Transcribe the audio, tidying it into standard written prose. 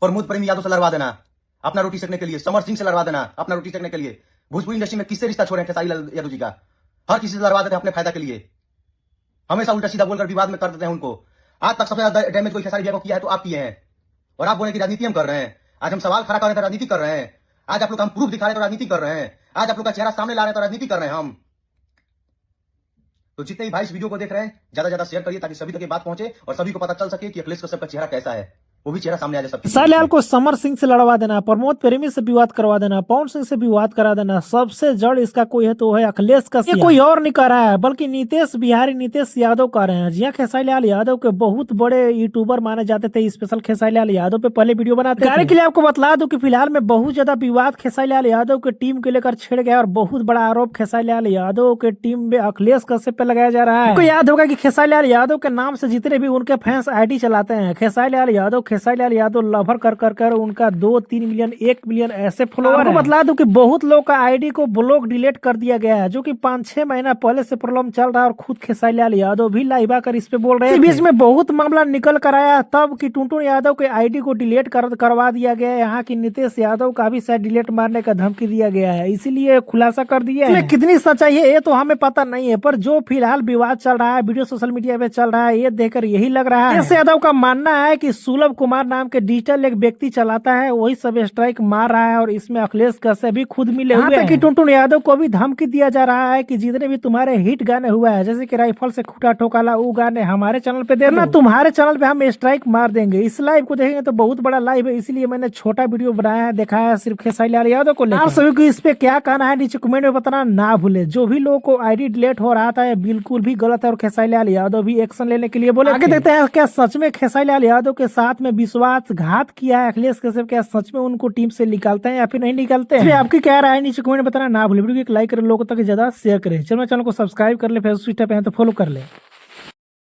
प्रमोद प्रेमी यादव से लड़वा देना अपना रोटी सेकने के लिए, समर सिंह से लड़वा देना अपना रोटी सेकने के लिए। भोजपुरी इंडस्ट्री में किससे रिश्ता छोड़े हैं खेसारी लाल यादव जी का? हर किसी से लड़वा देते हैं अपने फायदा के लिए, हमेशा उल्टा सीधा बोलकर विवाद में कर देते हैं उनको। आज तक सबसे ज्यादा डैमेज कोई खेसारी भैया को किया है तो आप किए हैं, और आप बोले कि राजनीति हम कर रहे हैं। आज हम सवाल खड़ा कर रहे हैं तो राजनीति कर रहे हैं, आज आप लोग हम प्रूफ दिखा रहे हैं तो राजनीति कर रहे हैं, आज आप लोग का चेहरा सामने ला रहे हैं तो राजनीति कर रहे हैं हम। तो जितने भी भाई इस वीडियो को देख रहे हैं ज्यादा ज्यादा शेयर करिए ताकि सभी तक ये बात पहुंचे और सभी को पता चल सके कि अखिलेश कश्यप का चेहरा कैसा है, वो भी चेहरा सामने आ जाए सबके। खेसारी लाल को समर सिंह से लड़वा देना, प्रमोद प्रेमी से विवाद करवा देना, पवन सिंह से विवाद करा देना, सबसे जड़ इसका कोई है तो है अखिलेश कश्यप। ये कोई और नहीं कर रहा है बल्कि नीतीश बिहारी नीतीश यादव कर रहे हैं। जी हाँ, खेसारी लाल यादव के बहुत बड़े यूट्यूबर माने जाते थे, स्पेशल खेसारी लाल यादव पे पहले वीडियो बनाते थे। के लिए आपको बतला दूं कि फिलहाल में बहुत ज्यादा विवाद खेसारी लाल यादव के टीम को लेकर छिड़ गया और बहुत बड़ा आरोप खेसारी लाल यादव के टीम में अखिलेश कश्यप पे लगाया जा रहा है। आपको याद होगा कि खेसारी लाल यादव के नाम से जितने भी उनके फैंस आईडी चलाते हैं, खेसारी लाल यादव लवर कर उनका 2-3 मिलियन 1 मिलियन ऐसे फॉलोअर है। बतला दूं कि बहुत लोग का आईडी को ब्लॉक डिलीट कर दिया गया है, जो कि 5-6 महीना पहले से प्रॉब्लम चल रहा है और खुद खेसारी लाल यादव भी लाइव आकर इस पे बोल रहे हैं। बीच में बहुत मामला निकल कर आया तब कि टुनटुन यादव के आईडी को डिलीट करवा दिया गया है। यहाँ की नीतीश यादव का भी शायद डिलीट मारने का धमकी दिया गया है, इसीलिए खुलासा कर दिया है। कितनी सच्चाई है ये तो हमें पता नहीं है, पर जो फिलहाल विवाद चल रहा है, वीडियो सोशल मीडिया पे चल रहा है, ये देखकर यही लग रहा है। यादव का मानना है कि सुलभ कुमार नाम के डिजिटल एक व्यक्ति चलाता है, वही सब स्ट्राइक मार रहा है और इसमें अखिलेश कश्यप भी खुद मिले हुए हैं। कि टुनटुन यादव को भी धमकी दिया जा रहा है कि जितने भी तुम्हारे हिट गाने हुआ है, जैसे कि राइफल से खूटा ठोकाला, वो गाने हमारे चैनल पे देना, तुम्हारे चैनल पे हम स्ट्राइक मार देंगे। इस लाइव को देखेंगे तो बहुत बड़ा लाइव है, इसलिए मैंने छोटा वीडियो बनाया है, दिखाया है सिर्फ खेसारी लाल यादव को लेकर। आप सभी को इस पे क्या कहना है नीचे कमेंट में बताना ना भूले। जो भी लोगों को आईडी डिलीट हो रहा था बिल्कुल भी गलत है और खेसारी लाल यादव भी एक्शन लेने के लिए बोले। आगे देखते हैं क्या सच में खेसारी लाल यादव के साथ में विश्वासघात किया है अखिलेश कश्यप, क्या सच में उनको टीम से निकालते हैं या फिर नहीं निकालते हैं। आपकी क्या राय है नीचे कमेंट में बताना ना भूले। वीडियो को लाइक करें, लोगों तक ज्यादा शेयर करें, चैनल को सब्सक्राइब कर ले, फेसबुक पे हैं तो फॉलो कर ले।